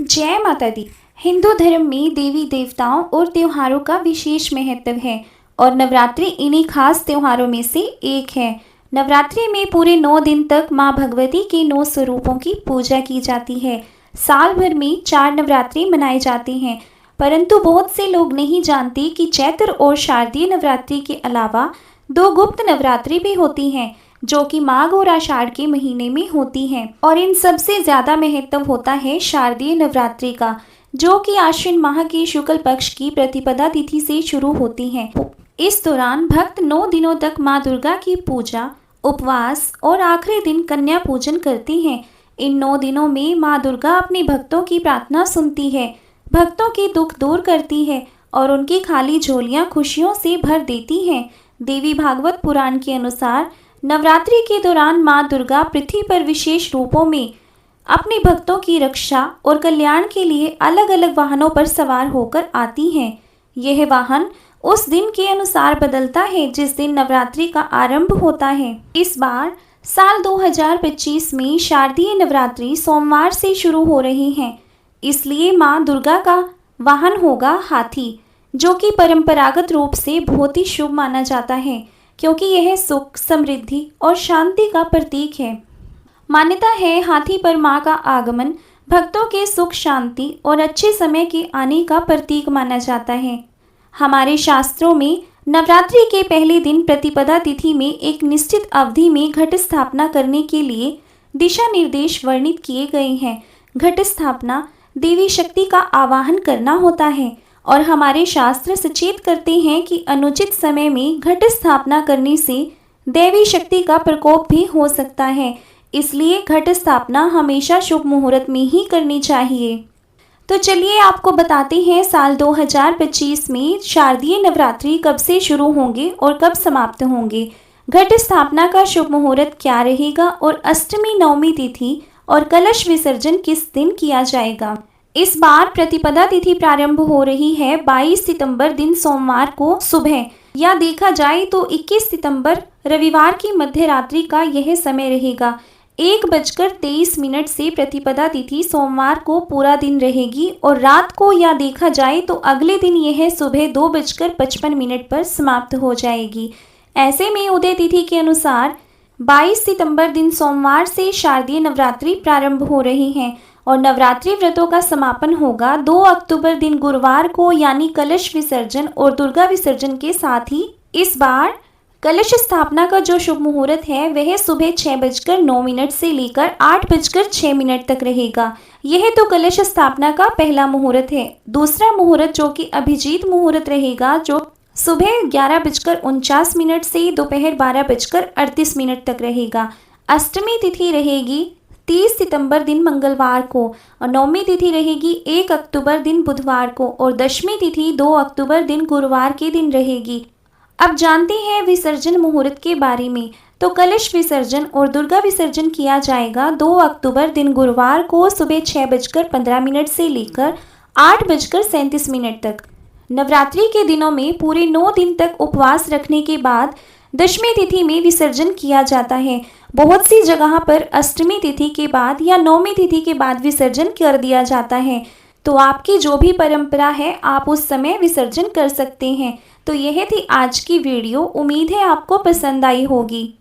जय माता दी। हिंदू धर्म में देवी देवताओं और त्योहारों का विशेष महत्व है और नवरात्रि इन्हीं खास त्योहारों में से एक है। नवरात्रि में पूरे 9 दिन तक मां भगवती के 9 स्वरूपों की पूजा की जाती है। साल भर में 4 नवरात्रि मनाए जाते हैं, परंतु बहुत से लोग नहीं जानते कि चैत्र और शारदीय नवरात्रि के अलावा 2 गुप्त नवरात्रि भी होती हैं, जो कि माघ और आषाढ़ के महीने में होती हैं। और इन सबसे ज्यादा महत्व होता है शारदीय नवरात्रि का, जो कि आश्विन माह के शुक्ल पक्ष की प्रतिपदा तिथि से शुरू होती हैं। इस दौरान भक्त 9 दिनों तक मां दुर्गा की पूजा, उपवास और आखिरी दिन कन्या पूजन करती हैं। इन 9 दिनों में मां दुर्गा अपने भक्तों की प्रार्थना सुनती है, भक्तों के दुख दूर करती है और उनकी खाली झोलियां खुशियों से भर देती हैं। देवी भागवत पुराण के अनुसार नवरात्रि के दौरान मां दुर्गा पृथ्वी पर विशेष रूपों में अपने भक्तों की रक्षा और कल्याण के लिए अलग अलग वाहनों पर सवार होकर आती हैं। यह वाहन उस दिन के अनुसार बदलता है जिस दिन नवरात्रि का आरंभ होता है। इस बार साल 2025 में शारदीय नवरात्रि सोमवार से शुरू हो रही हैं, इसलिए मां दुर्गा का वाहन होगा हाथी, जो कि परंपरागत रूप से बहुत ही शुभ माना जाता है, क्योंकि यह सुख, समृद्धि और शांति का प्रतीक है। मान्यता है हाथी पर मां का आगमन भक्तों के सुख, शांति और अच्छे समय के आने का प्रतीक माना जाता है। हमारे शास्त्रों में नवरात्रि के पहले दिन प्रतिपदा तिथि में एक निश्चित अवधि में घट स्थापना करने के लिए दिशा निर्देश वर्णित किए गए हैं। घट स्थापना देवी शक्ति का आवाहन करना होता है और हमारे शास्त्र सचेत करते हैं कि अनुचित समय में घट स्थापना करने से देवी शक्ति का प्रकोप भी हो सकता है, इसलिए घट स्थापना हमेशा शुभ मुहूर्त में ही करनी चाहिए। तो चलिए आपको बताते हैं साल 2025 में शारदीय नवरात्रि कब से शुरू होंगे और कब समाप्त होंगे। घट स्थापना का शुभ मुहूर्त क्या रहेगा और अष्टमी, नवमी तिथि और कलश विसर्जन किस दिन किया जाएगा। इस बार प्रतिपदा तिथि प्रारंभ हो रही है 22 सितंबर दिन सोमवार को सुबह, या देखा जाए तो 21 सितंबर रविवार की मध्य रात्रि का यह समय रहेगा। 1:23 से प्रतिपदा तिथि सोमवार को पूरा दिन रहेगी और रात को, या देखा जाए तो अगले दिन यह सुबह 2:55 पर समाप्त हो जाएगी। ऐसे में उदय तिथि के अनुसार 22 सितंबर दिन सोमवार से शारदीय नवरात्रि प्रारंभ हो रही हैं और नवरात्रि व्रतों का समापन होगा 2 अक्टूबर दिन गुरुवार को, यानी कलश विसर्जन और दुर्गा विसर्जन के साथ ही। इस बार कलश स्थापना का जो शुभ मुहूर्त है वह सुबह 6:09 से लेकर 8:06 तक रहेगा। यह तो कलश स्थापना का पहला मुहूर्त है। दूसरा मुहूर्त जो कि अभिजीत मुहूर्त रहेगा, जो सुबह 11:49 से दोपहर 12:38 तक रहेगा। अष्टमी तिथि रहेगी 30 सितंबर दिन मंगलवार को और नवमी तिथि रहेगी 1 अक्टूबर दिन बुधवार को और दशमी तिथि 2 अक्टूबर दिन गुरुवार के दिन रहेगी। अब जानते हैं विसर्जन मुहूर्त के बारे में। तो कलश विसर्जन और दुर्गा विसर्जन किया जाएगा 2 अक्टूबर दिन गुरुवार को सुबह 6:15 से लेकर 8:37 तक। नवरात्रि के दिनों में पूरे 9 दिन तक उपवास रखने के बाद दशमी तिथि में विसर्जन किया जाता है। बहुत सी जगह पर अष्टमी तिथि के बाद या नवमी तिथि के बाद विसर्जन कर दिया जाता है। तो आपकी जो भी परंपरा है आप उस समय विसर्जन कर सकते हैं। तो यह थी आज की वीडियो। उम्मीद है आपको पसंद आई होगी।